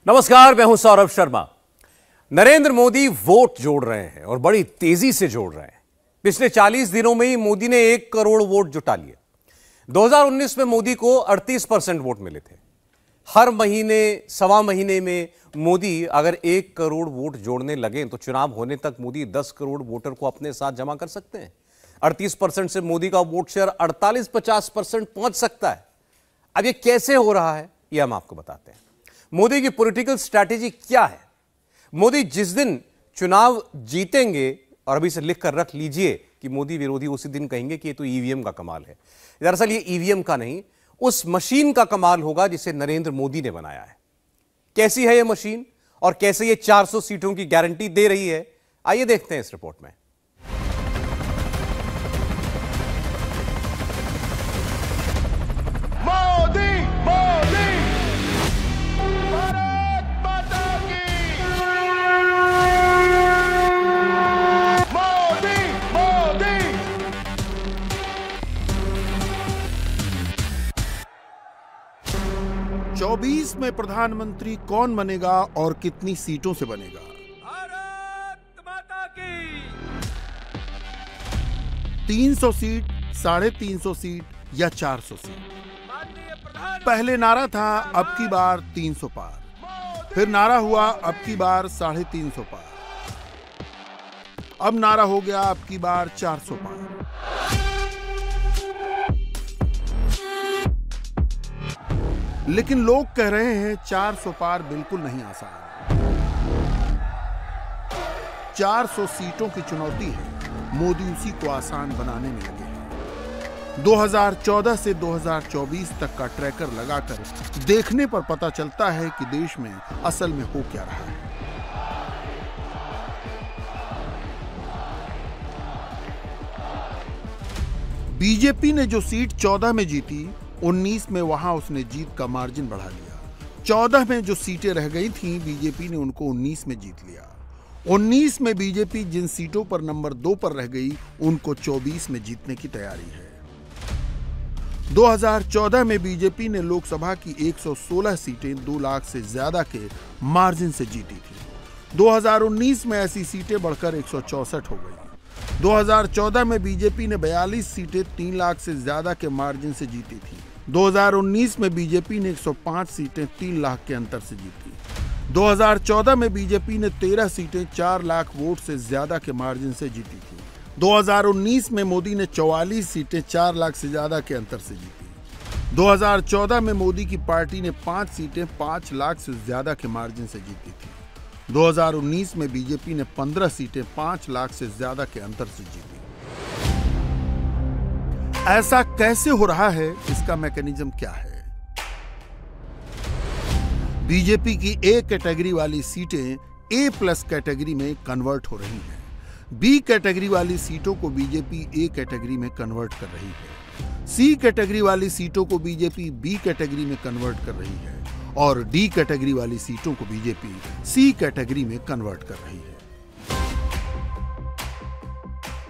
नमस्कार, मैं हूं सौरभ शर्मा। नरेंद्र मोदी वोट जोड़ रहे हैं और बड़ी तेजी से जोड़ रहे हैं। पिछले 40 दिनों में ही मोदी ने 1 करोड़ वोट जुटा लिए। 2019 में मोदी को 38% वोट मिले थे। हर महीने सवा महीने में मोदी अगर 1 करोड़ वोट जोड़ने लगे तो चुनाव होने तक मोदी 10 करोड़ वोटर को अपने साथ जमा कर सकते हैं। 38% से मोदी का वोट शेयर 48-50% पहुंच सकता है। अब यह कैसे हो रहा है, यह हम आपको बताते हैं। मोदी की पॉलिटिकल स्ट्रैटेजी क्या है? मोदी जिस दिन चुनाव जीतेंगे, और अभी से लिख कर रख लीजिए कि मोदी विरोधी उसी दिन कहेंगे कि ये तो ईवीएम का कमाल है। दरअसल ये ईवीएम का नहीं, उस मशीन का कमाल होगा जिसे नरेंद्र मोदी ने बनाया है। कैसी है यह मशीन और कैसे ये 400 सीटों की गारंटी दे रही है, आइए देखते हैं इस रिपोर्ट में। मोदी मोदी भारत माता की मोदी मोदी। 24 में प्रधानमंत्री कौन बनेगा और कितनी सीटों से बनेगा? भारत माता की 300 सीट, 350 सीट या 400 सीट? पहले नारा था अब की बार 300 पार, फिर नारा हुआ अब की बार 350 पार, अब नारा हो गया अब की बार 400 पार। लेकिन लोग कह रहे हैं 400 पार बिल्कुल नहीं आसान। 400 सीटों की चुनौती है, मोदी उसी को आसान बनाने में लगे हैं। 2014 से 2024 तक का ट्रैकर लगाकर देखने पर पता चलता है कि देश में असल में हो क्या रहा है। बीजेपी ने जो सीट 14 में जीती, 19 में वहां उसने जीत का मार्जिन बढ़ा लिया। 14 में जो सीटें रह गई थीं, बीजेपी ने उनको 19 में जीत लिया। 19 में बीजेपी जिन सीटों पर नंबर 2 पर रह गई, उनको 24 में जीतने की तैयारी है। 2014 में बीजेपी ने लोकसभा की 116 सीटें 2 लाख से ज्यादा के मार्जिन से जीती थी। 2019 में ऐसी सीटें बढ़कर 164 हो गई। 2014 में बीजेपी ने 42 सीटें 3 लाख से ज्यादा के मार्जिन से जीती थी। 2019 में बीजेपी ने 105 सीटें 3 लाख के अंतर से जीती। 2014 में बीजेपी ने 13 सीटें 4 लाख वोट से ज्यादा के मार्जिन से जीती थी। 2019 में मोदी ने 44 सीटें 4 लाख से ज्यादा के अंतर से जीती। 2014 में मोदी की पार्टी ने 5 सीटें 5 लाख से ज्यादा के मार्जिन से जीती थी। 2019 में बीजेपी ने 15 सीटें 5 लाख से ज्यादा के अंतर से जीती। ऐसा कैसे हो रहा है, इसका मैकेनिज्म क्या है? बीजेपी की ए कैटेगरी वाली सीटें A+ कैटेगरी में कन्वर्ट हो रही हैं। बी कैटेगरी वाली सीटों को बीजेपी ए कैटेगरी में कन्वर्ट कर रही है। सी कैटेगरी वाली सीटों को बीजेपी बी कैटेगरी में कन्वर्ट कर रही है और डी कैटेगरी वाली सीटों को बीजेपी सी कैटेगरी में कन्वर्ट कर रही है।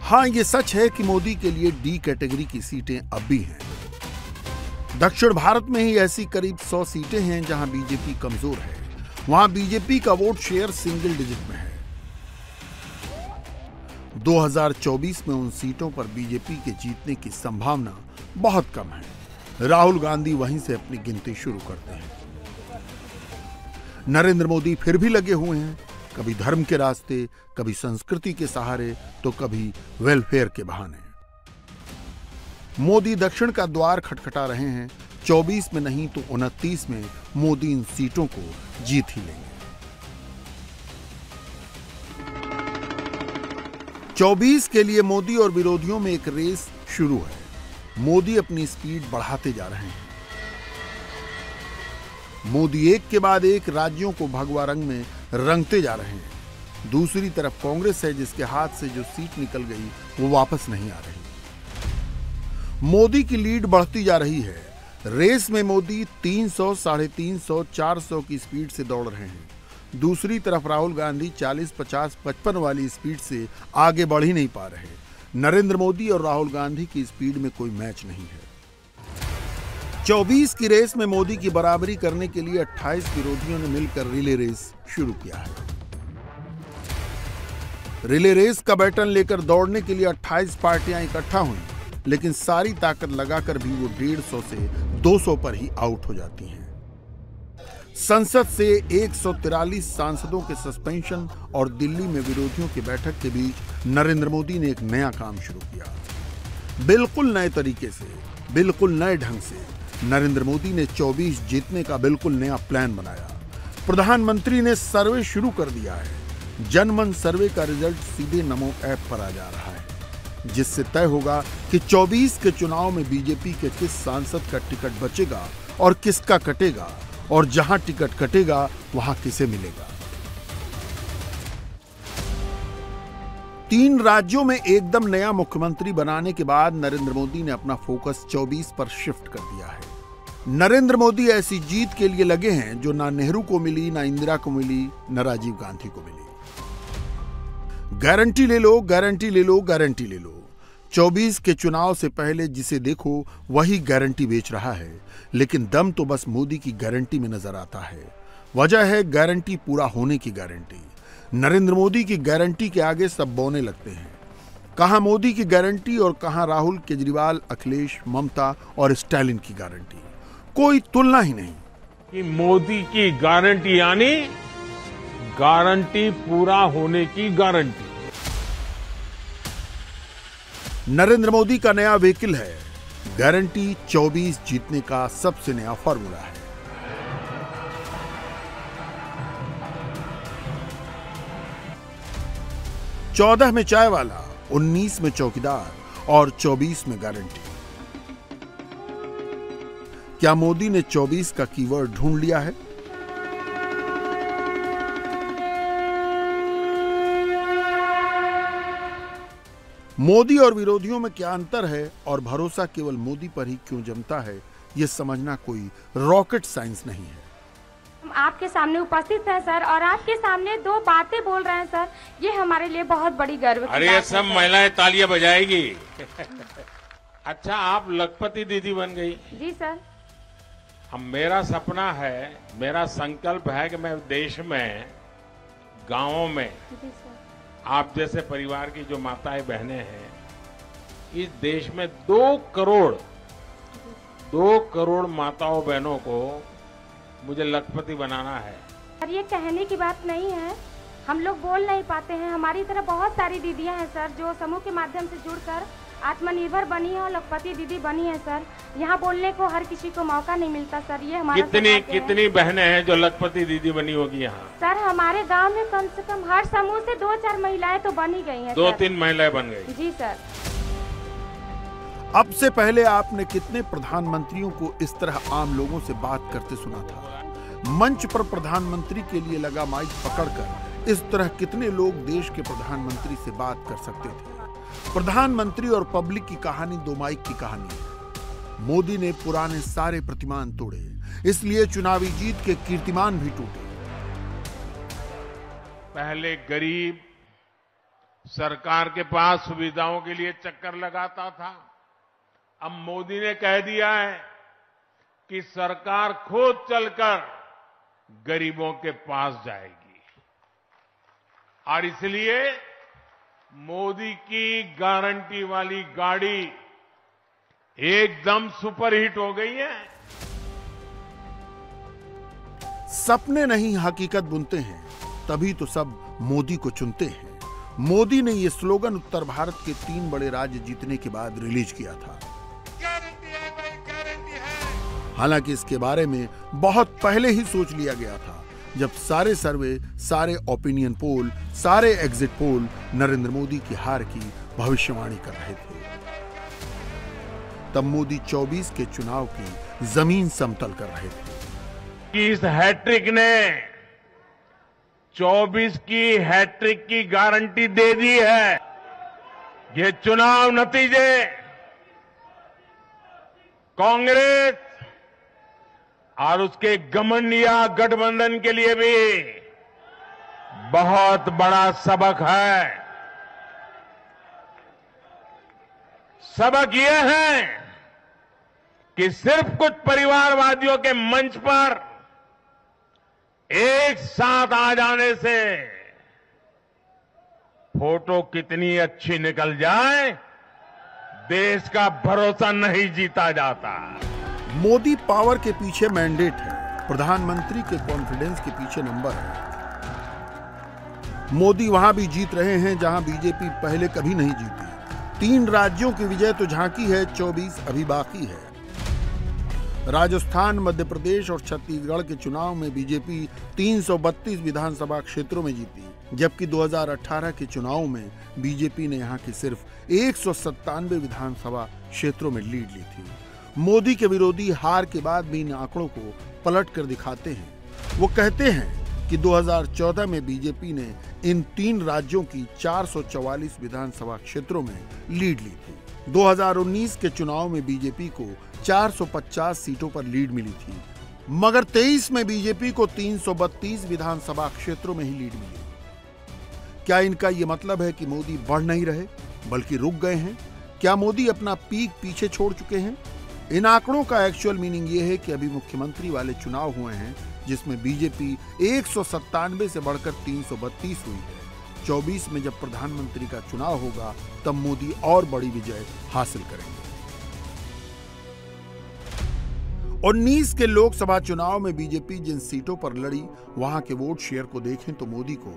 हां, यह सच है कि मोदी के लिए डी कैटेगरी की सीटें अब भी हैं। दक्षिण भारत में ही ऐसी करीब 100 सीटें हैं जहां बीजेपी कमजोर है। वहां बीजेपी का वोट शेयर सिंगल डिजिट में है। 2024 में उन सीटों पर बीजेपी के जीतने की संभावना बहुत कम है। राहुल गांधी वहीं से अपनी गिनती शुरू करते हैं। नरेंद्र मोदी फिर भी लगे हुए हैं, कभी धर्म के रास्ते, कभी संस्कृति के सहारे, तो कभी वेलफेयर के बहाने। मोदी दक्षिण का द्वार खटखटा रहे हैं। 24 में नहीं तो 29 में मोदी इन सीटों को जीत ही लेंगे। 24 के लिए मोदी और विरोधियों में एक रेस शुरू है। मोदी अपनी स्पीड बढ़ाते जा रहे हैं। मोदी एक के बाद एक राज्यों को भगवा रंग में रंगते जा रहे हैं। दूसरी तरफ कांग्रेस है, जिसके हाथ से जो सीट निकल गई वो वापस नहीं आ रही। मोदी की लीड बढ़ती जा रही है। रेस में मोदी 300, 350, 400 की स्पीड से दौड़ रहे हैं। दूसरी तरफ राहुल गांधी 40, 50, 55 वाली स्पीड से आगे बढ़ ही नहीं पा रहे। नरेंद्र मोदी और राहुल गांधी की स्पीड में कोई मैच नहीं है। 24 की रेस में मोदी की बराबरी करने के लिए 28 विरोधियों ने मिलकर रिले रेस शुरू किया है। रिले रेस का बैटन लेकर दौड़ने के लिए 28 पार्टियां इकट्ठा हुई, लेकिन सारी ताकत लगाकर भी वो 150 से 200 पर ही आउट हो जाती हैं। संसद से 143 सांसदों के सस्पेंशन और दिल्ली में विरोधियों की बैठक के बीच नरेंद्र मोदी ने एक नया काम शुरू किया। बिल्कुल नए तरीके से, बिल्कुल नए ढंग से नरेंद्र मोदी ने 24 जीतने का बिल्कुल नया प्लान बनाया। प्रधानमंत्री ने सर्वे शुरू कर दिया है। जनमन सर्वे का रिजल्ट सीधे नमो ऐप पर आ जा रहा है, जिससे तय होगा कि 24 के चुनाव में बीजेपी के किस सांसद का टिकट बचेगा और किसका कटेगा, और जहां टिकट कटेगा वहां किसे मिलेगा। 3 राज्यों में एकदम नया मुख्यमंत्री बनाने के बाद नरेंद्र मोदी ने अपना फोकस 24 पर शिफ्ट कर दिया है। नरेंद्र मोदी ऐसी जीत के लिए लगे हैं जो ना नेहरू को मिली, ना इंदिरा को मिली, ना राजीव गांधी को मिली। गारंटी ले लो, गारंटी ले लो, गारंटी ले लो। 24 के चुनाव से पहले जिसे देखो वही गारंटी बेच रहा है, लेकिन दम तो बस मोदी की गारंटी में नजर आता है। वजह है गारंटी पूरा होने की गारंटी। नरेंद्र मोदी की गारंटी के आगे सब बौने लगते हैं। कहां मोदी की गारंटी और कहां राहुल, केजरीवाल, अखिलेश, ममता और स्टालिन की गारंटी। कोई तुलना ही नहीं। कि मोदी की गारंटी यानी गारंटी पूरा होने की गारंटी। नरेंद्र मोदी का नया व्हीकल है। गारंटी 24 जीतने का सबसे नया फॉर्मूला है। चौदह में चाय वाला, 19 में चौकीदार और 24 में गारंटी। क्या मोदी ने 24 का कीवर्ड ढूंढ लिया है? मोदी और विरोधियों में क्या अंतर है और भरोसा केवल मोदी पर ही क्यों जमता है, यह समझना कोई रॉकेट साइंस नहीं है। हम आपके सामने उपस्थित हैं सर, और आपके सामने 2 बातें बोल रहे हैं सर, ये हमारे लिए बहुत बड़ी गर्व की बात है। अरे सब महिलाएं तालियां बजाएगी। अच्छा, आप लखपति दीदी बन गई। जी सर। अब मेरा सपना है, मेरा संकल्प है कि मैं देश में, गांवों में जी सर, आप जैसे परिवार की जो माताएं बहनें हैं, इस देश में 2 करोड़ माताओं बहनों को मुझे लखपति बनाना है। सर ये कहने की बात नहीं है, हम लोग बोल नहीं पाते हैं। हमारी तरह बहुत सारी दीदियां हैं सर, जो समूह के माध्यम से जुड़कर आत्मनिर्भर बनी है और लखपति दीदी बनी है सर। यहाँ बोलने को हर किसी को मौका नहीं मिलता सर, ये हमारा कितनी बहनें हैं जो लखपति दीदी बनी होगी यहाँ? सर हमारे गांव में कम से कम हर समूह से 2-4 महिलाएं तो बनी गई हैं। 2-3 महिलाएं बन गई। जी सर। अब से पहले आपने कितने प्रधानमंत्रियों को इस तरह आम लोगों से बात करते सुना था? मंच पर प्रधानमंत्री के लिए लगा माइक पकड़कर इस तरह कितने लोग देश के प्रधानमंत्री से बात कर सकते थे? प्रधानमंत्री और पब्लिक की कहानी 2 माइक की कहानी है। मोदी ने पुराने सारे प्रतिमान तोड़े, इसलिए चुनावी जीत के कीर्तिमान भी टूटे। पहले गरीब सरकार के पास सुविधाओं के लिए चक्कर लगाता था। अब मोदी ने कह दिया है कि सरकार खुद चलकर गरीबों के पास जाएगी, और इसलिए मोदी की गारंटी वाली गाड़ी एकदम सुपरहिट हो गई है। सपने नहीं हकीकत बुनते हैं, तभी तो सब मोदी को चुनते हैं। मोदी ने यह स्लोगन उत्तर भारत के 3 बड़े राज्य जीतने के बाद रिलीज किया था। हालांकि इसके बारे में बहुत पहले ही सोच लिया गया था, जब सारे सर्वे, सारे ओपिनियन पोल, सारे एग्जिट पोल नरेंद्र मोदी की हार की भविष्यवाणी कर रहे थे। तब मोदी 24 के चुनाव की जमीन समतल कर रहे थे। इस हैट्रिक ने 24 की हैट्रिक की गारंटी दे दी है। ये चुनाव नतीजे कांग्रेस और उसके घमंडिया गठबंधन के लिए भी बहुत बड़ा सबक है। सबक यह है कि सिर्फ कुछ परिवारवादियों के मंच पर एक साथ आ जाने से फोटो कितनी अच्छी निकल जाए, देश का भरोसा नहीं जीता जाता। मोदी पावर के पीछे मैंडेट है, प्रधानमंत्री के कॉन्फिडेंस के पीछे नंबर है। मोदी वहां भी जीत रहे हैं जहां बीजेपी पहले कभी नहीं जीती। 3 राज्यों की विजय तो झांकी है, 24 अभी बाकी है। राजस्थान, मध्य प्रदेश और छत्तीसगढ़ के चुनाव में बीजेपी 332 विधानसभा क्षेत्रों में जीती, जबकि 2018 के चुनाव में बीजेपी ने यहां की सिर्फ 197 विधानसभा क्षेत्रों में लीड ली थी। मोदी के विरोधी हार के बाद भी इन आंकड़ों को पलट कर दिखाते हैं। वो कहते हैं कि 2014 में बीजेपी ने इन 3 राज्यों की 444 विधानसभा क्षेत्रों में लीड ली थी। 2019 के चुनाव में बीजेपी को 450 सीटों पर लीड मिली थी, मगर 23 में बीजेपी को 332 विधानसभा क्षेत्रों में ही लीड मिली। क्या इनका यह मतलब है कि मोदी बढ़ नहीं रहे बल्कि रुक गए हैं? क्या मोदी अपना पीक पीछे छोड़ चुके हैं? इन आंकड़ों का एक्चुअल मीनिंग यह है कि अभी मुख्यमंत्री वाले चुनाव हुए हैं जिसमें बीजेपी 197 से बढ़कर 332 हुई है। 24 में जब प्रधानमंत्री का चुनाव होगा तब मोदी और बड़ी विजय हासिल करेंगे। 19 के लोकसभा चुनाव में बीजेपी जिन सीटों पर लड़ी वहां के वोट शेयर को देखें तो मोदी को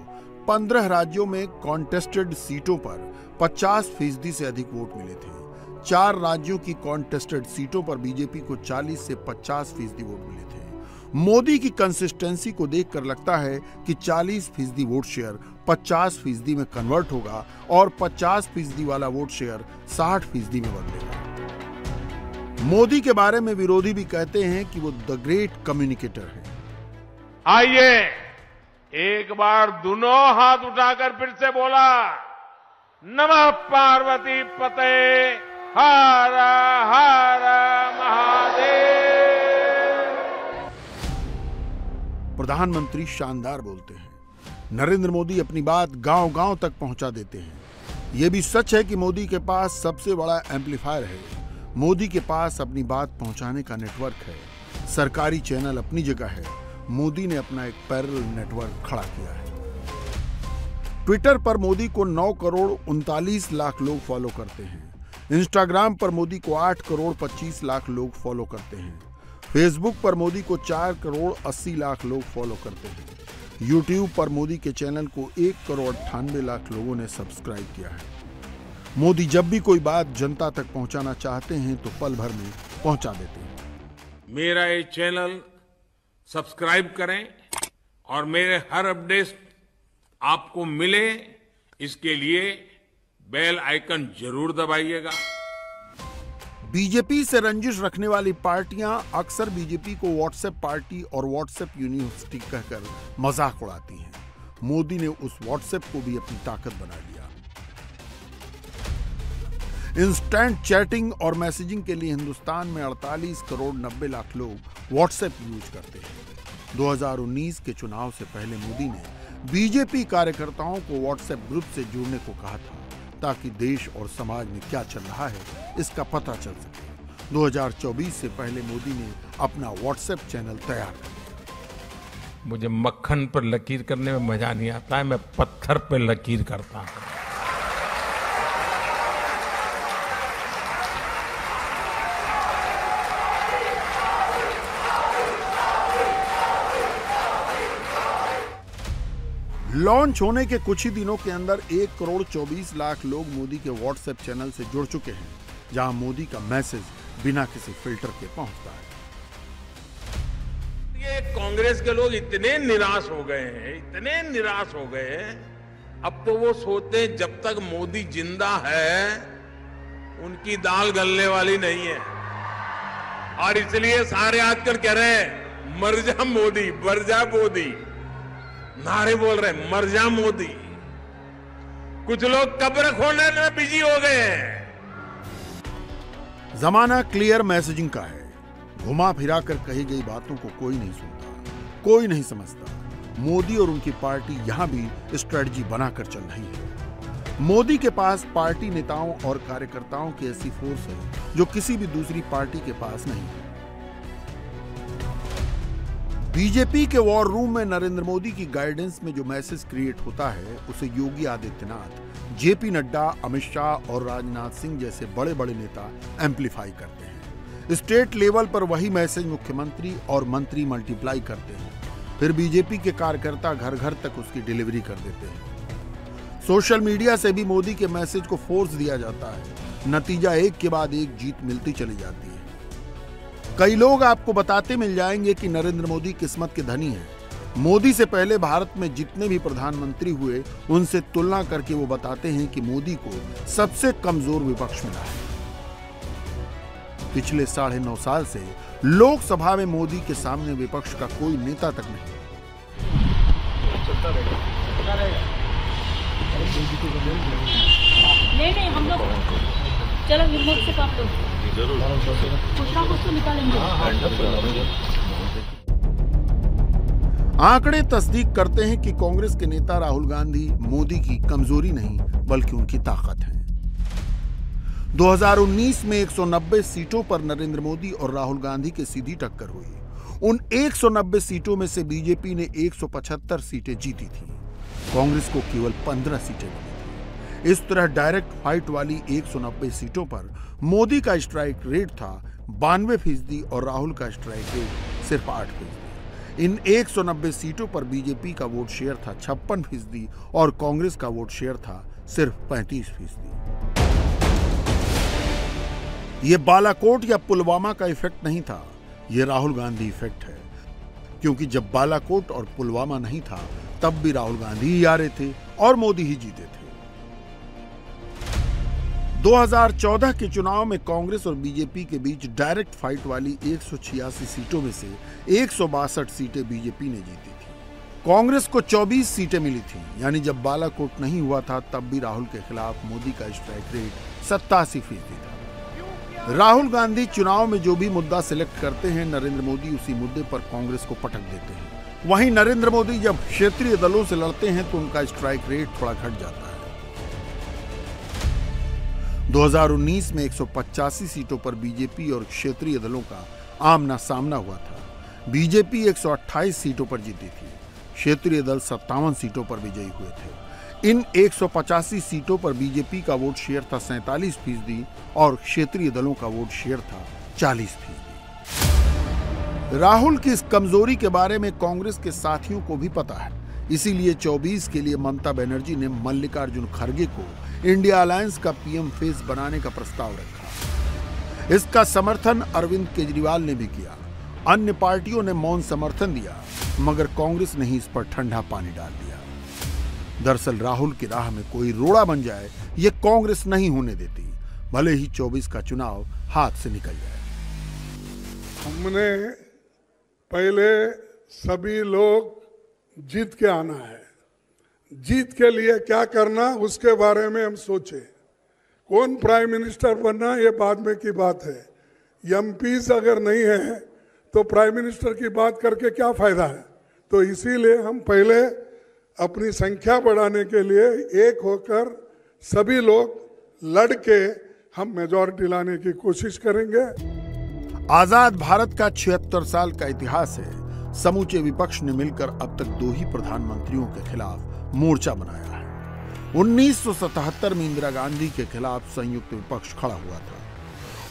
15 राज्यों में कॉन्टेस्टेड सीटों पर 50% से अधिक वोट मिले थे। 4 राज्यों की कॉन्टेस्टेड सीटों पर बीजेपी को 40 से 50% वोट मिले थे। मोदी की कंसिस्टेंसी को देखकर लगता है कि 40% वोट शेयर 50% में कन्वर्ट होगा और 50% वाला वोट शेयर 60% में बदलेगा। मोदी के बारे में विरोधी भी कहते हैं कि वो द ग्रेट कम्युनिकेटर है। आइए एक बार दोनों हाथ उठाकर फिर से बोला, नमः पार्वती पते हर हर महादेव। प्रधानमंत्री शानदार बोलते हैं। नरेंद्र मोदी अपनी बात गांव-गांव तक पहुंचा देते हैं। यह भी सच है कि मोदी के पास सबसे बड़ा एम्पलीफायर है। मोदी के पास अपनी बात पहुंचाने का नेटवर्क है। सरकारी चैनल अपनी जगह है, मोदी ने अपना एक पैरेलल नेटवर्क खड़ा किया है। ट्विटर पर मोदी को 9 करोड़ 39 लाख लोग फॉलो करते हैं। इंस्टाग्राम पर मोदी को 8 करोड़ 25 लाख लोग फॉलो करते हैं। फेसबुक पर मोदी को 4 करोड़ 80 लाख लोग फॉलो करते हैं। यूट्यूब पर मोदी के चैनल को 1 करोड़ 98 लाख लोगों ने सब्सक्राइब किया है। मोदी जब भी कोई बात जनता तक पहुंचाना चाहते हैं तो पल भर में पहुंचा देते हैं। मेरा ये चैनल सब्सक्राइब करें और मेरे हर अपडेट आपको मिले, इसके लिए बेल आइकन जरूर दबाइएगा। बीजेपी से रंजिश रखने वाली पार्टियां अक्सर बीजेपी को व्हाट्सएप पार्टी और व्हाट्सएप यूनिवर्सिटी कहकर मजाक उड़ाती हैं। मोदी ने उस व्हाट्सएप को भी अपनी ताकत बना लिया। इंस्टेंट चैटिंग और मैसेजिंग के लिए हिंदुस्तान में 48 करोड़ 90 लाख लोग व्हाट्सएप यूज करते हैं। 2019 के चुनाव से पहले मोदी ने बीजेपी कार्यकर्ताओं को व्हाट्सएप ग्रुप से जुड़ने को कहा था ताकि देश और समाज में क्या चल रहा है इसका पता चल सके। 2024 से पहले मोदी ने अपना व्हाट्सएप चैनल तैयार कर दिया। मुझे मक्खन पर लकीर करने में मजा नहीं आता है, मैं पत्थर पर लकीर करता हूं। लॉन्च होने के कुछ ही दिनों के अंदर 1 करोड़ 24 लाख लोग मोदी के व्हाट्सएप चैनल से जुड़ चुके हैं, जहां मोदी का मैसेज बिना किसी फिल्टर के पहुंचता है। ये कांग्रेस के लोग इतने निराश हो गए हैं, इतने निराश हो गए हैं, अब तो वो सोचते हैं जब तक मोदी जिंदा है उनकी दाल गलने वाली नहीं है, और इसलिए सारे आजकल कह रहे हैं मर जा मोदी, मर जा मोदी, नारे बोल रहे हैं मर जा मोदी। कुछ लोग कब्र खोलने में बिजी हो गए हैं। जमाना क्लियर मैसेजिंग का है। घुमा फिरा कर कही गई बातों को कोई नहीं सुनता, कोई नहीं समझता। मोदी और उनकी पार्टी यहां भी स्ट्रेटजी बनाकर चल रही है। मोदी के पास पार्टी नेताओं और कार्यकर्ताओं की ऐसी फोर्स है जो किसी भी दूसरी पार्टी के पास नहीं है। बीजेपी के वॉर रूम में नरेंद्र मोदी की गाइडेंस में जो मैसेज क्रिएट होता है उसे योगी आदित्यनाथ, जेपी नड्डा, अमित शाह और राजनाथ सिंह जैसे बड़े बड़े नेता एम्पलीफाई करते हैं। स्टेट लेवल पर वही मैसेज मुख्यमंत्री और मंत्री मल्टीप्लाई करते हैं, फिर बीजेपी के कार्यकर्ता घर घर तक उसकी डिलीवरी कर देते हैं। सोशल मीडिया से भी मोदी के मैसेज को फोर्स दिया जाता है, नतीजा एक के बाद एक जीत मिलती चली जाती है। कई लोग आपको बताते मिल जाएंगे कि नरेंद्र मोदी किस्मत के धनी हैं। मोदी से पहले भारत में जितने भी प्रधानमंत्री हुए उनसे तुलना करके वो बताते हैं कि मोदी को सबसे कमजोर विपक्ष मिला है। पिछले 9.5 साल से लोकसभा में मोदी के सामने विपक्ष का कोई नेता तक नहीं। नहीं हम लोग चलो हिम्मत से काम लो, कुछ ना कुछ तो निकालेंगे। आंकड़े तस्दीक करते हैं कि कांग्रेस के नेता राहुल गांधी मोदी की कमजोरी नहीं बल्कि उनकी ताकत है। 2019 में 190 सीटों पर नरेंद्र मोदी और राहुल गांधी की सीधी टक्कर हुई। उन 190 सीटों में से बीजेपी ने 175 सीटें जीती थी, कांग्रेस को केवल 15 सीटें मिली थी। इस तरह डायरेक्ट फाइट वाली 190 सीटों पर मोदी का स्ट्राइक रेट था 92% और राहुल का स्ट्राइक रेट सिर्फ 8%। इन 190 सीटों पर बीजेपी का वोट शेयर था 56% और कांग्रेस का वोट शेयर था सिर्फ 35%। यह बालाकोट या पुलवामा का इफेक्ट नहीं था, यह राहुल गांधी इफेक्ट है, क्योंकि जब बालाकोट और पुलवामा नहीं था तब भी राहुल गांधी ही आ रहे थे और मोदी ही जीते थे। 2014 के चुनाव में कांग्रेस और बीजेपी के बीच डायरेक्ट फाइट वाली 186 सीटों में से 162 सीटें बीजेपी ने जीती थी। कांग्रेस को 24 सीटें मिली थी, यानी जब बालाकोट नहीं हुआ था तब भी राहुल के खिलाफ मोदी का स्ट्राइक रेट 87% था। राहुल गांधी चुनाव में जो भी मुद्दा सिलेक्ट करते हैं, नरेंद्र मोदी उसी मुद्दे पर कांग्रेस को पटक देते हैं। वहीं नरेंद्र मोदी जब क्षेत्रीय दलों से लड़ते हैं तो उनका स्ट्राइक रेट थोड़ा घट जाता है। 2019 में 185 सीटों पर बीजेपी और क्षेत्रीय दलों का आमना सामना हुआ था। बीजेपी 128 सीटों पर जीती थी, क्षेत्रीय दल 57 सीटों पर विजयी हुए थे। इन 185 सीटों पर बीजेपी का वोट शेयर था 47% और क्षेत्रीय दलों का वोट शेयर था 40%। राहुल की इस कमजोरी के बारे में कांग्रेस के साथियों को भी पता है, इसीलिए 24 के लिए ममता बनर्जी ने मल्लिकार्जुन खड़गे को इंडिया अलायंस का पीएम फेस बनाने का प्रस्ताव रखा। इसका समर्थन अरविंद केजरीवाल ने भी किया। अन्य पार्टियों ने मौन समर्थन दिया, मगर कांग्रेस ने ही इस पर ठंडा पानी डाल दिया। दरअसल राहुल की राह में कोई रोड़ा बन जाए ये कांग्रेस नहीं होने देती, भले ही 24 का चुनाव हाथ से निकल जाए। हमने पहले सभी लोग जीत के आना है, जीत के लिए क्या करना उसके बारे में हम सोचे। कौन प्राइम मिनिस्टर बनना ये बाद में की बात है। एमपीज अगर नहीं है तो प्राइम मिनिस्टर की बात करके क्या फायदा है। तो इसीलिए हम पहले अपनी संख्या बढ़ाने के लिए एक होकर सभी लोग लड़ के हम मेजॉरिटी लाने की कोशिश करेंगे। आजाद भारत का 76 साल का इतिहास है। समूचे विपक्ष ने मिलकर अब तक 2 ही प्रधानमंत्रियों के खिलाफ मोर्चा बनाया है। 1977 में इंदिरा गांधी के खिलाफ संयुक्त विपक्ष खड़ा हुआ था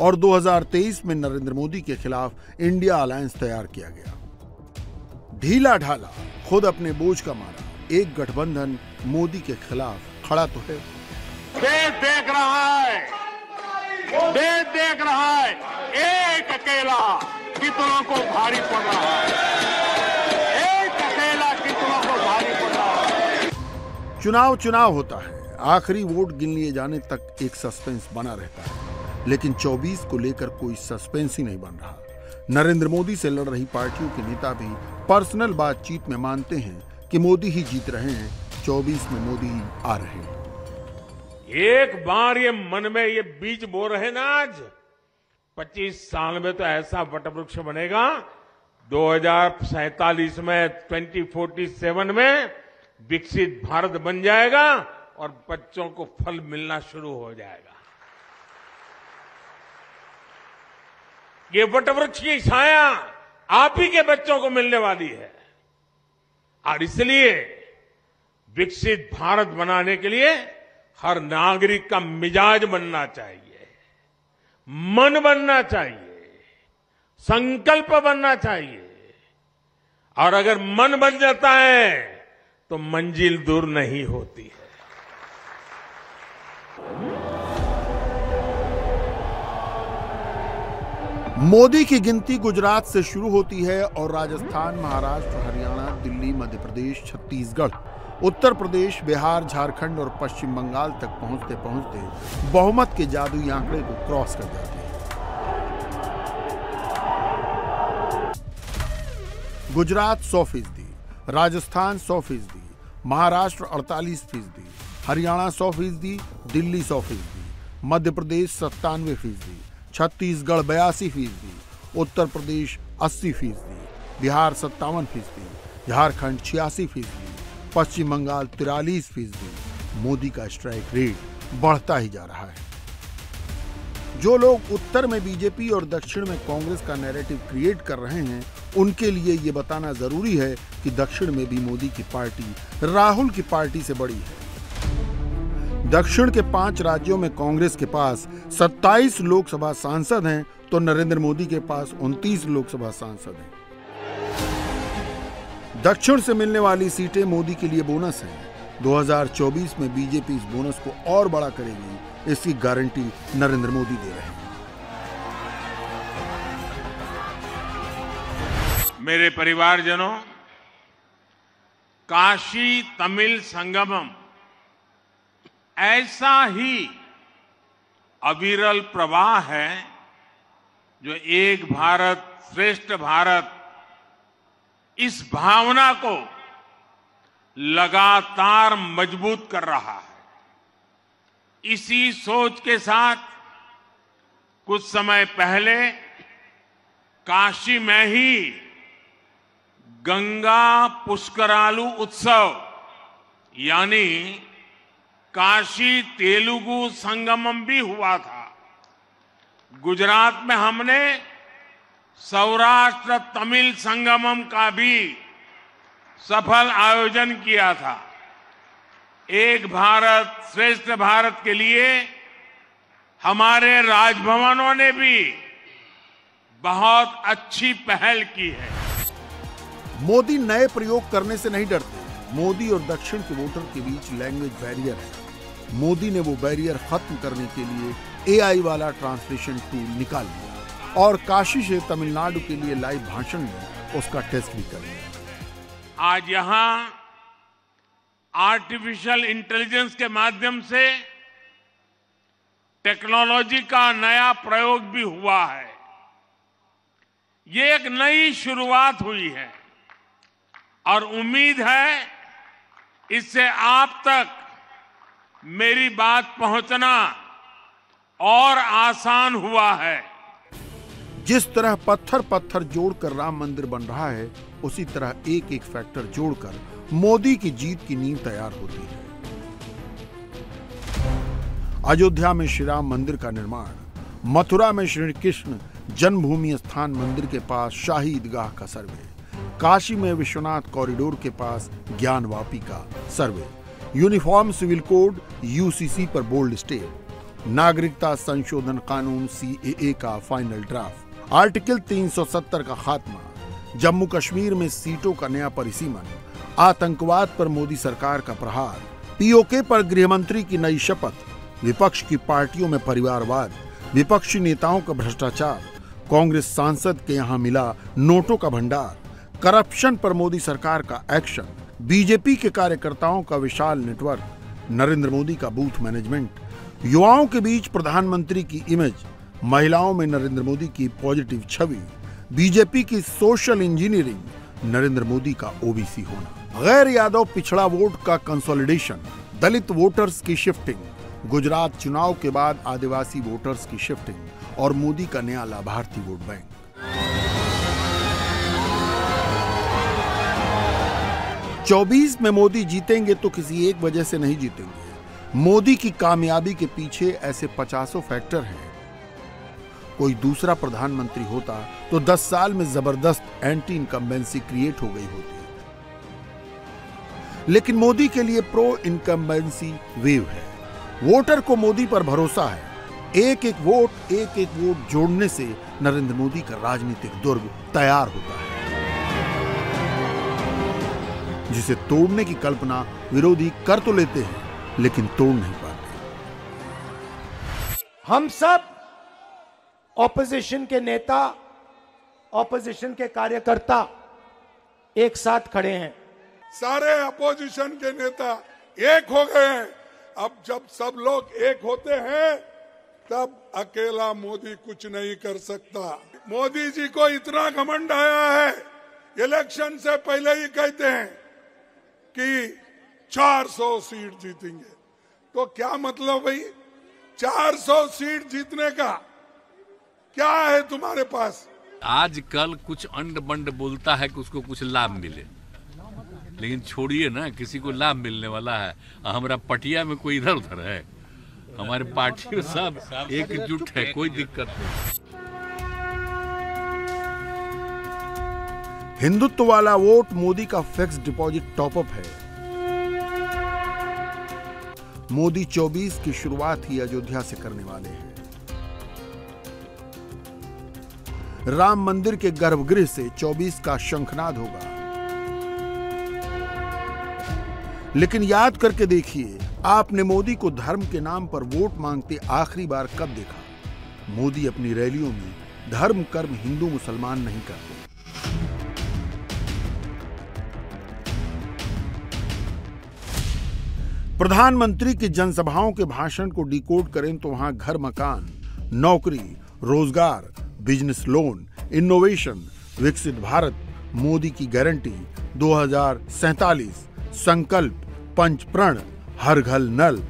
और 2023 में नरेंद्र मोदी के खिलाफ इंडिया अलायंस तैयार किया गया। ढीला ढाला, खुद अपने बोझ का मारा, एक गठबंधन मोदी के खिलाफ खड़ा तो है। देश देख रहा है, देश देख रहा है, एक अकेला कितनों को भारी पड़ रहा है, एक अकेला कितनों को भारी पड़ रहा है। चुनाव होता है, आखिरी वोट गिन लिए जाने तक एक सस्पेंस बना रहता है, लेकिन 24 को लेकर कोई सस्पेंस ही नहीं बन रहा। नरेंद्र मोदी से लड़ रही पार्टियों के नेता भी पर्सनल बातचीत में मानते हैं कि मोदी ही जीत रहे हैं, 24 में मोदी ही आ रहे हैं। एक बार ये मन में ये बीज बो रहे ना, आज 25 साल में तो ऐसा वटवृक्ष बनेगा, 2047 में 2047 में विकसित भारत बन जाएगा और बच्चों को फल मिलना शुरू हो जाएगा। ये वटवृक्ष की छाया आप ही के बच्चों को मिलने वाली है और इसलिए विकसित भारत बनाने के लिए हर नागरिक का मिजाज बनना चाहिए, मन बनना चाहिए, संकल्प बनना चाहिए। और अगर मन बन जाता है तो मंजिल दूर नहीं होती है। मोदी की गिनती गुजरात से शुरू होती है और राजस्थान, महाराष्ट्र, हरियाणा, दिल्ली, मध्य प्रदेश, छत्तीसगढ़, उत्तर प्रदेश, बिहार, झारखंड और पश्चिम बंगाल तक पहुंचते पहुंचते बहुमत के जादुई आंकड़े को क्रॉस कर जाती है। गुजरात 100%, राजस्थान 100%, महाराष्ट्र 48%, हरियाणा 100%, दिल्ली 100%, मध्य प्रदेश 97%, छत्तीसगढ़ 82%, उत्तर प्रदेश 80%, बिहार 57%, झारखंड 86%, पश्चिम बंगाल 43%। मोदी का स्ट्राइक रेट बढ़ता ही जा रहा है। जो लोग उत्तर में बीजेपी और दक्षिण में कांग्रेस का नैरेटिव क्रिएट कर रहे हैं, उनके लिए ये बताना जरूरी है कि दक्षिण में भी मोदी की पार्टी राहुल की पार्टी से बड़ी है। दक्षिण के 5 राज्यों में कांग्रेस के पास 27 लोकसभा सांसद हैं, तो नरेंद्र मोदी के पास 29 लोकसभा सांसद हैं। दक्षिण से मिलने वाली सीटें मोदी के लिए बोनस हैं। 2024 में बीजेपी इस बोनस को और बड़ा करेगी, इसकी गारंटी नरेंद्र मोदी दे रहे हैं। मेरे परिवारजनों, काशी तमिल संगमम ऐसा ही अविरल प्रवाह है जो एक भारत श्रेष्ठ भारत इस भावना को लगातार मजबूत कर रहा है। इसी सोच के साथ कुछ समय पहले काशी में ही गंगा पुष्करालु उत्सव यानी काशी तेलुगु संगमम भी हुआ था। गुजरात में हमने सौराष्ट्र तमिल संगमम का भी सफल आयोजन किया था। एक भारत श्रेष्ठ भारत के लिए हमारे राजभवनों ने भी बहुत अच्छी पहल की है। मोदी नए प्रयोग करने से नहीं डरते। मोदी और दक्षिण के वोटर के बीच लैंग्वेज बैरियर है। मोदी ने वो बैरियर खत्म करने के लिए एआई वाला ट्रांसलेशन टूल निकाल दिया और काशी से तमिलनाडु के लिए लाइव भाषण में उसका टेस्ट भी कर लिया। आज यहां आर्टिफिशियल इंटेलिजेंस के माध्यम से टेक्नोलॉजी का नया प्रयोग भी हुआ है। ये एक नई शुरुआत हुई है और उम्मीद है इससे आप तक मेरी बात पहुंचना और आसान हुआ है। जिस तरह पत्थर पत्थर जोड़कर राम मंदिर बन रहा है, उसी तरह एक एक फैक्टर जोड़कर मोदी की जीत की नींव तैयार होती है। अयोध्या में श्री राम मंदिर का निर्माण, मथुरा में श्री कृष्ण जन्मभूमि स्थान मंदिर के पास शाही ईदगाह का सर्वे, काशी में विश्वनाथ कॉरिडोर के पास ज्ञानवापी का सर्वे, यूनिफॉर्म सिविल कोड यूसीसी पर बोल्ड स्टे, नागरिकता संशोधन कानून सीएए का फाइनल ड्राफ्ट, आर्टिकल 370 का खात्मा, जम्मू कश्मीर में सीटों का नया परिसीमन, आतंकवाद पर मोदी सरकार का प्रहार, पीओके पर गृहमंत्री की नई शपथ, विपक्ष की पार्टियों में परिवारवाद, विपक्षी नेताओं का भ्रष्टाचार, कांग्रेस सांसद के यहां मिला नोटों का भंडार, करप्शन पर मोदी सरकार का एक्शन, बीजेपी के कार्यकर्ताओं का विशाल नेटवर्क, नरेंद्र मोदी का बूथ मैनेजमेंट, युवाओं के बीच प्रधानमंत्री की इमेज, महिलाओं में नरेंद्र मोदी की पॉजिटिव छवि, बीजेपी की सोशल इंजीनियरिंग, नरेंद्र मोदी का ओबीसी होना, गैर यादव पिछड़ा वोट का कंसोलिडेशन, दलित वोटर्स की शिफ्टिंग, गुजरात चुनाव के बाद आदिवासी वोटर्स की शिफ्टिंग और मोदी का नया लाभार्थी वोट बैंक। चौबीस में मोदी जीतेंगे तो किसी एक वजह से नहीं जीतेंगे। मोदी की कामयाबी के पीछे ऐसे 50 फैक्टर हैं। कोई दूसरा प्रधानमंत्री होता तो 10 साल में जबरदस्त एंटी इनकम्बेंसी क्रिएट हो गई होती, लेकिन मोदी के लिए प्रो इनकम्बेंसी वेव है। वोटर को मोदी पर भरोसा है। एक एक वोट जोड़ने से नरेंद्र मोदी का राजनीतिक दुर्ग तैयार होता है, जिसे तोड़ने की कल्पना विरोधी कर तो लेते हैं लेकिन तोड़ नहीं पाते। हम सब ऑपोजिशन के नेता, ऑपोजिशन के कार्यकर्ता एक साथ खड़े हैं। सारे अपोजिशन के नेता एक हो गए हैं। अब जब सब लोग एक होते हैं तब अकेला मोदी कुछ नहीं कर सकता। मोदी जी को इतना घमंड आया है, इलेक्शन से पहले ही कहते हैं कि 400 सीट जीतेंगे। तो क्या मतलब भाई, 400 सीट जीतने का क्या है तुम्हारे पास? आजकल कुछ अंड बंड बोलता है कि उसको कुछ लाभ मिले, लेकिन छोड़िए ना, किसी को लाभ मिलने वाला है। हमारा पटिया में कोई इधर उधर है, हमारे पार्टी में सब एकजुट है, कोई दिक्कत नहीं। हिंदुत्व वाला वोट मोदी का फिक्स डिपॉजिट टॉपअप है। मोदी 24 की शुरुआत ही अयोध्या से करने वाले हैं। राम मंदिर के गर्भगृह से 24 का शंखनाद होगा। लेकिन याद करके देखिए, आपने मोदी को धर्म के नाम पर वोट मांगते आखिरी बार कब देखा? मोदी अपनी रैलियों में धर्म कर्म हिंदू मुसलमान नहीं करते। प्रधानमंत्री की जनसभाओं के भाषण को डिकोड करें तो वहां घर मकान, नौकरी, रोजगार, बिजनेस लोन, इनोवेशन, विकसित भारत, मोदी की गारंटी, 2047, संकल्प, पंचप्रण, हर घर नल,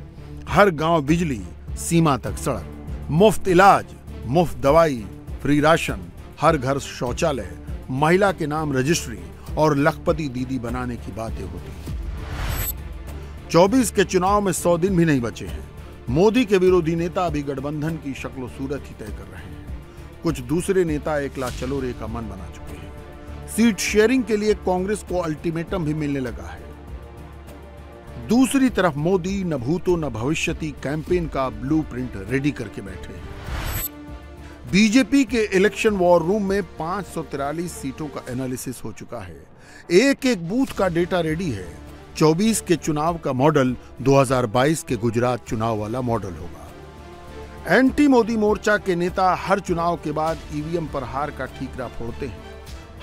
हर गांव बिजली, सीमा तक सड़क, मुफ्त इलाज, मुफ्त दवाई, फ्री राशन, हर घर शौचालय, महिला के नाम रजिस्ट्री और लखपति दीदी बनाने की बातें होती हैं। 24 के चुनाव में 100 दिन भी नहीं बचे हैं। मोदी के विरोधी नेता अभी गठबंधन की शक्ल सूरत ही तय कर रहे हैं। कुछ दूसरे नेता एकला चलो रे का मन बना चुके हैं। सीट शेयरिंग के लिए कांग्रेस को अल्टीमेटम भी मिलने लगा है। दूसरी तरफ मोदी न भूतो न भविष्यति कैंपेन का ब्लूप्रिंट रेडी करके बैठे हैं। बीजेपी के इलेक्शन वॉर रूम में 543 सीटों का एनालिसिस हो चुका है। एक एक बूथ का डेटा रेडी है। 24 के चुनाव का मॉडल 2022 के गुजरात चुनाव वाला मॉडल होगा। एंटी मोदी मोर्चा के नेता हर चुनाव के बाद ईवीएम पर हार का ठीकरा फोड़ते हैं।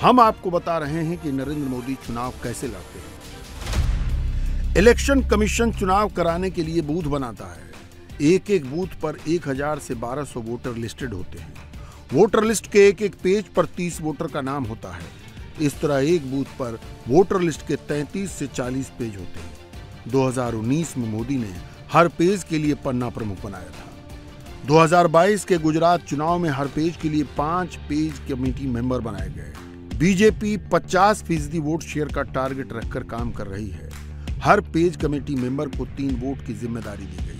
हम आपको बता रहे हैं कि नरेंद्र मोदी चुनाव कैसे लड़ते हैं। इलेक्शन कमीशन चुनाव कराने के लिए बूथ बनाता है। एक एक बूथ पर 1000 से 1200 वोटर लिस्टेड होते हैं। वोटर लिस्ट के एक एक पेज पर 30 वोटर का नाम होता है। इस तरह एक बूथ पर वोटर लिस्ट के 33 से 40 पेज होते हैं। 2019 में मोदी ने हर पेज के लिए पन्ना प्रमुख बनाया था। 2022 के गुजरात चुनाव में हर पेज के लिए 5 पेज कमेटी मेंबर बनाए गए। बीजेपी 50% वोट शेयर का टारगेट रखकर काम कर रही है। हर पेज कमेटी मेंबर को 3 वोट की जिम्मेदारी दी गई।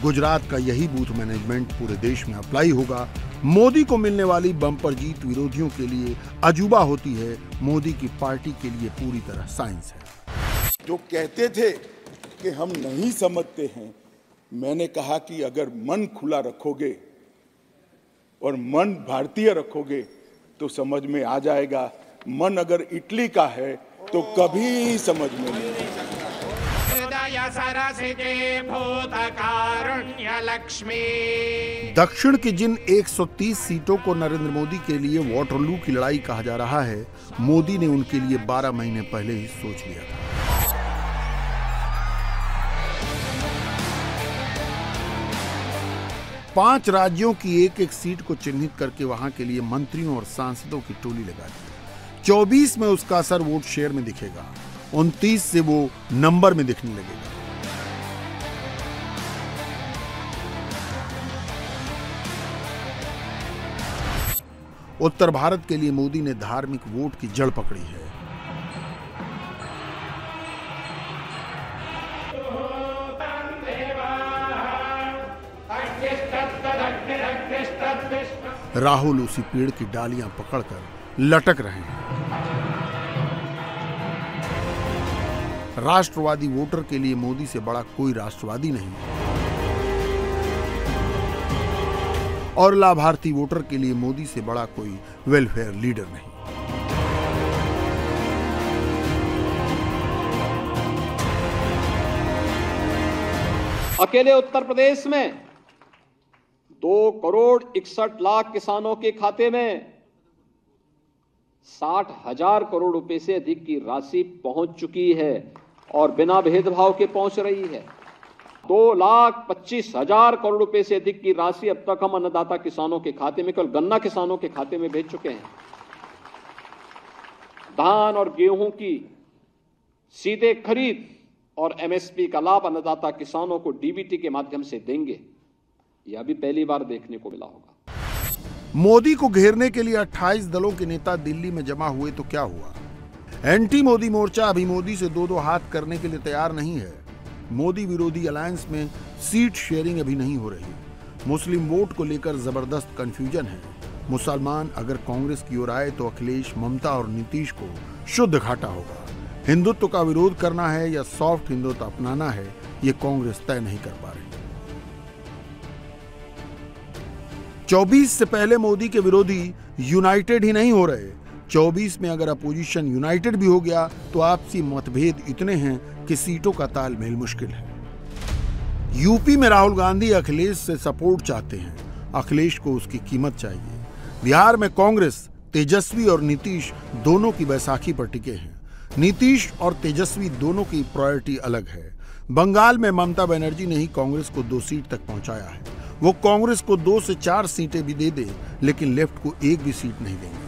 गुजरात का यही बूथ मैनेजमेंट पूरे देश में अप्लाई होगा। मोदी को मिलने वाली बम्पर जीत विरोधियों के लिए अजूबा होती है, मोदी की पार्टी के लिए पूरी तरह साइंस है। जो कहते थे कि हम नहीं समझते हैं, मैंने कहा कि अगर मन खुला रखोगे और मन भारतीय रखोगे तो समझ में आ जाएगा। मन अगर इटली का है तो कभी समझ में नहीं आएगा। दक्षिण की जिन 130 सीटों को नरेंद्र मोदी के लिए वाटरलू की लड़ाई कहा जा रहा है, मोदी ने उनके लिए 12 महीने पहले ही सोच लिया था। पांच राज्यों की एक एक सीट को चिन्हित करके वहां के लिए मंत्रियों और सांसदों की टोली लगा दी। 24 में उसका असर वोट शेयर में दिखेगा। 29 से वो नंबर में दिखने लगेगा। उत्तर भारत के लिए मोदी ने धार्मिक वोट की जड़ पकड़ी है। राहुल उसी पेड़ की डालियां पकड़कर लटक रहे हैं। राष्ट्रवादी वोटर के लिए मोदी से बड़ा कोई राष्ट्रवादी नहीं और लाभार्थी वोटर के लिए मोदी से बड़ा कोई वेलफेयर लीडर नहीं। अकेले उत्तर प्रदेश में 2,61,00,000 किसानों के खाते में 60,000 करोड़ रुपए से अधिक की राशि पहुंच चुकी है और बिना भेदभाव के पहुंच रही है। 2,25,000 करोड़ रुपए से अधिक की राशि अब तक हम अन्नदाता किसानों के खाते में, केवल गन्ना किसानों के खाते में भेज चुके हैं। धान और गेहूं की सीधे खरीद और एमएसपी का लाभ अन्नदाता किसानों को डीबीटी के माध्यम से देंगे। यह भी पहली बार देखने को मिला होगा। मोदी को घेरने के लिए 28 दलों के नेता दिल्ली में जमा हुए तो क्या हुआ? एंटी मोदी मोर्चा अभी मोदी से दो हाथ करने के लिए तैयार नहीं है। मोदी विरोधी अलायंस में सीट शेयरिंग अभी नहीं हो रही। मुस्लिम वोट को लेकर जबरदस्त कंफ्यूजन है। मुसलमान अगर कांग्रेस की ओर आए तो अखिलेश, ममता और नीतीश को शुद्ध घाटा होगा। हिंदुत्व का विरोध करना है या सॉफ्ट हिंदुत्व अपनाना है, ये कांग्रेस तय नहीं कर पा रही। 24 से पहले मोदी के विरोधी यूनाइटेड ही नहीं हो रहे। 24 में अगर अपोजिशन यूनाइटेड भी हो गया तो आपसी मतभेद इतने हैं कि सीटों का तालमेल मुश्किल है। यूपी में राहुल गांधी अखिलेश से सपोर्ट चाहते हैं। अखिलेश को उसकी कीमत चाहिए। बिहार में कांग्रेस, तेजस्वी और नीतीश दोनों की बैसाखी पर टिके हैं। नीतीश और तेजस्वी दोनों की प्रायोरिटी अलग है। बंगाल में ममता बनर्जी ने ही कांग्रेस को 2 सीट तक पहुंचाया है। वो कांग्रेस को 2 से 4 सीटें भी दे दे, लेकिन लेफ्ट को एक भी सीट नहीं देंगे।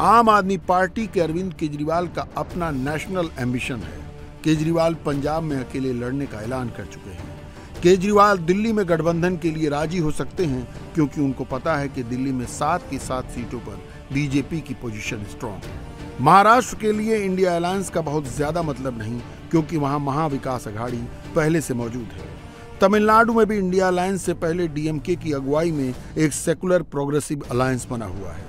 आम आदमी पार्टी के अरविंद केजरीवाल का अपना नेशनल एम्बिशन है। केजरीवाल पंजाब में अकेले लड़ने का ऐलान कर चुके हैं। केजरीवाल दिल्ली में गठबंधन के लिए राजी हो सकते हैं क्योंकि उनको पता है कि दिल्ली में 7 की 7 सीटों पर बीजेपी की पोजीशन स्ट्रांग है। महाराष्ट्र के लिए इंडिया अलायंस का बहुत ज्यादा मतलब नहीं क्योंकि वहां महाविकास अघाड़ी पहले से मौजूद है। तमिलनाडु में भी इंडिया अलायंस से पहले डीएमके की अगुवाई में एक सेकुलर प्रोग्रेसिव अलायंस बना हुआ है।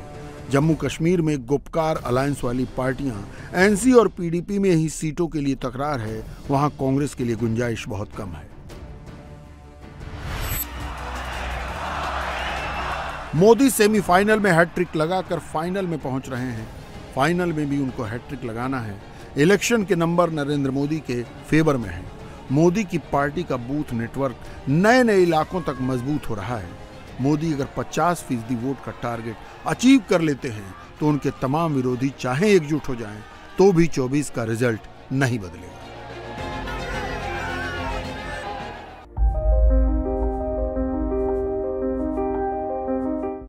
जम्मू कश्मीर में गुपकार अलायंस वाली पार्टियां एनसी और पीडीपी में ही सीटों के लिए तकरार है। वहां कांग्रेस के लिए गुंजाइश बहुत कम है। मोदी सेमीफाइनल में हैट्रिक लगाकर फाइनल में पहुंच रहे हैं। फाइनल में भी उनको हैट्रिक लगाना है। इलेक्शन के नंबर नरेंद्र मोदी के फेवर में है। मोदी की पार्टी का बूथ नेटवर्क नए नए इलाकों तक मजबूत हो रहा है। मोदी अगर 50% वोट का टारगेट अचीव कर लेते हैं तो उनके तमाम विरोधी चाहे एकजुट हो जाएं तो भी 24 का रिजल्ट नहीं बदलेगा।